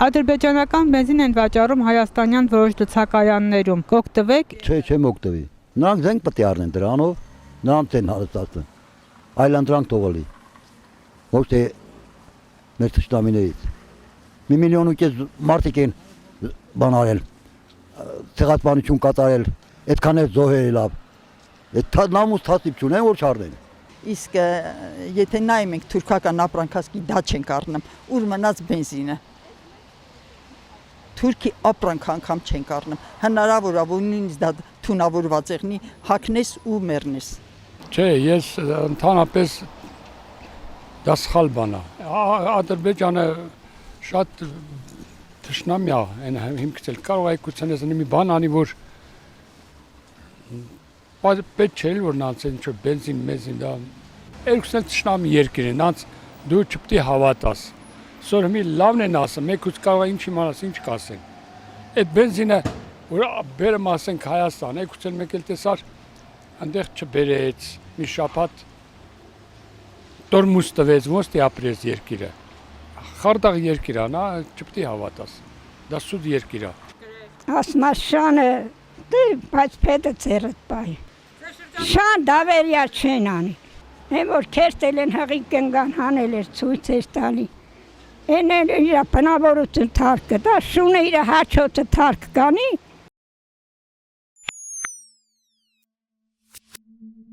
Ադրբեջանական բենզին են վաճառում հայաստանյան որոշ լցակայաններում։ Կօգտվեք։ Չեմ օգտվի։ Նրանք զենք պետք է առնեն դրանով, նրանց են հարստացնում։ Այլ դրանք թողալի։ Ոչ թե մեր թշնամիներից։ 1,5 միլիոն մարդիկ են բան արել, ցեղասպանություն կատարել, այդքան է զոհել լավ։ Այդ նամուս թասիբ չունեն, որ չառնեն։ Իսկ եթե նայում ենք թուրքական ապրանքասկի դա չենք առնում, ուր մնաց բենզինը։ Թուրքի ապրանք անգամ չենք առնում։ Հնարավոր է որ նույնիսկ դա թունավորված եղնի, հագնես ու մեռնես։ Չէ, ես ընդհանրապես դա սխալ բան է։ Ադրբեջանը շատ թշնամի է, այն հիմքից էլ կարող է կուցանես մի բան անի, որ պետք չէ որ նրանց ինչ-որ բենզին, մեզին դա երկուսն էլ թշնամի երկիր են, նրանց դու չպետք է հավատաս։ Սոր մի լավն են ասում, մեկուց կարող է ինչ իմանաս, ինչ կասեն։ Այդ բենզինը, որ բերեմ ասենք Հայաստան, երկուց էլ մեկ էլ տեսար, այնտեղ չբերեց, մի շաբաթ տորմուզ տվեց, ոնց թե ապրեց երկիրը։ Խարդաղ երկիր է, նա չպետք է հավատաս։ Դա սուտ երկիր է։ Ասմա շանը, բայց պետը ծերդ բայ։ Շան դավերյա չեն անի։ Են որ քերտել են հղի կնգան հանել էր ցույց էր տալի։ Են իր բնավորություն թարգ դա շունը իր հաչոցը թարգ կանի